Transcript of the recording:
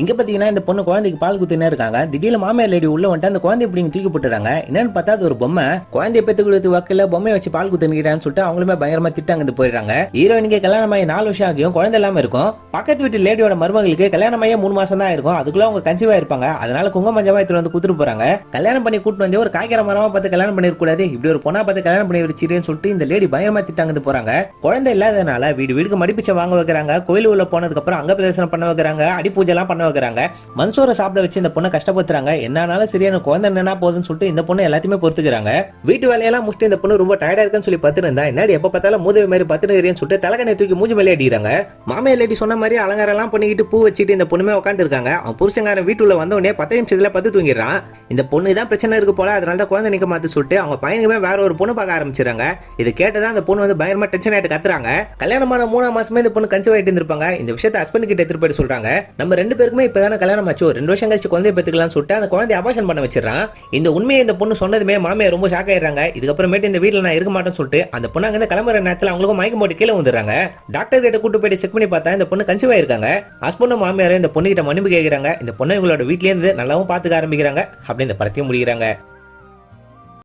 இங்க பாத்தீங்கன்னா இந்த பொண்ணு குழந்தைக்கு பால் குத்தினே இருக்காங்க. திடீர்னு மாமியார் லேடி உள்ள வந்துட்டு அந்த குழந்தை இப்படி தூக்கி போட்டுறாங்க. என்னன்னு பார்த்தா அது ஒரு பொம்மை. குழந்தைய பெத்து கொடுத்து வக்கல பொம்மையை வச்சு பால் குத்துக்கிறான்னு சொல்லிட்டு அவங்களுமே பயங்கரமா திட்டாங்க போயிடுறாங்க. ஹீரோயினுக்கு கல்யாணம் ஆகி 4 வருஷம் ஆகியும் குழந்தை இல்லாம இருக்கும். பக்கத்து வீட்டு லேடியோட மருமகளுக்கு கல்யாணம் ஆகி 3 மாசம் தான் இருக்கும். அதுக்குள்ள அவங்க கன்சீவா இருப்பாங்க. அதனால குங்கும மஞ்சமா எடுத்து வந்து குத்துட்டு போறாங்க. கல்யாணம் பண்ணி கூட்டு வந்து ஒரு காய்கற மரமா பார்த்து கல்யாணம் பண்ணிருக்க கூடாது, இப்படி ஒரு பொண்ணா பார்த்து கல்யாணம் பண்ணி வச்சிருன்னு சொல்லிட்டு இந்த லேடி பயங்கரமா திட்டாங்க போறாங்க. குழந்தை இல்லாதனால வீட்டுக்கு மடிப்பிச்சை வாங்க வைக்கிறாங்க. கோயில் உள்ள போனதுக்கு அப்புறம் அங்க பிரதேசனம் பண்ண வைக்கிறாங்க. அடி பூஜை எல்லாம் பண்ண வைக்கிறாங்க. மன்சூரை சாப்பிட வச்சு இந்த பொண்ணை கஷ்டப்படுத்துறாங்க. என்னாலும் சரியான குழந்தை என்ன போகுதுன்னு சொல்லிட்டு இந்த பொண்ணு எல்லாத்தையுமே பொறுத்துக்கிறாங்க. வீட்டு வேலையெல்லாம் முடிச்சுட்டு இந்த பொண்ணு ரொம்ப டயர்டா இருக்குன்னு சொல்லி பார்த்துருந்தா என்னடி எப்ப பார்த்தாலும் மூதேவி மாதிரி பார்த்துன்னு சொல்லிட்டு தலைக்கணை தூக்கி மூஞ்சி மேலே அடிக்கிறாங்க. மாமியார் லேடி சொன்ன மாதிரி அலங்காரம் எல்லாம் பண்ணிக்கிட்டு பூ வச்சுட்டு இந்த பொண்ணுமே உட்காந்து இருக்காங்க. அவன் புருஷங்காரன் வீட்டுல வந்த உடனே 10 நிமிஷத்துல பத்து தூங்கிடுறான். இந்த பொண்ணு தான் பிரச்சனை இருக்கு போல, அதனால தான் குழந்தை நிக்க மாத்து சொல்லிட்டு அவங்க பையனுக்குமே வேற ஒரு பொண்ணு பார்க்க ஆரம்பிச்சிடறாங்க. இது கேட்டதான் அந்த பொண்ணு வந்து பயங்கரமா டென்ஷன் ஆயிட்டு கத்துறாங்க. கல்யாணமான 3ஆம் மாசமே இந்த பொண்ணு கன்சீவ் ஆயிட்டு இருந்திருப்பாங்க. இந்த விஷயத்தை ஹஸ்பண்ட் கிட்ட எடுத்துட்டு போயிட்டு சொல்றாங்க. நம்ம 2 பேருக்குமே இப்பதான கல்யாணம் ஆச்சு, 2 வருஷம் கழிச்சு குழந்தைய பெத்துக்கலாம்னு சொல்லிட்டு அந்த குழந்தைய அபார்ஷன் பண்ண வச்சிடறான். இந்த உண்மையை இந்த பொண்ணு சொன்னதுமே மாமியார் ரொம்ப ஷாக் ஆயிடுறாங்க. இதுக்கப்புறமேட்டு இந்த வீட்டுல நான் இருக்க மாட்டேன்னு சொல்லிட்டு அந்த பொண்ணு அங்க கிளம்புற நேரத்துல அவங்களுக்கும் மயக்கம் போட்டு கீழே வந்துடுறாங்க. டாக்டர் கிட்ட கூட்டு போயிட்டு செக் பண்ணி பார்த்தா இந்த பொண்ணு கன்சீவ் ஆயிருக்காங்க. ஹஸ்பண்டும் மாமியாரும் இந்த பொண்ணு கிட்ட மன்னிப்பு கேட்கிறாங்க. இந்த பொண்ணு இவங்களோட வீட்லயே இருந்து நல்லாவும் பாத்துக்க ஆரம்பிக்கிறாங்க. அப்படி இந்த படத்தையும் முடிக்கிறாங்க.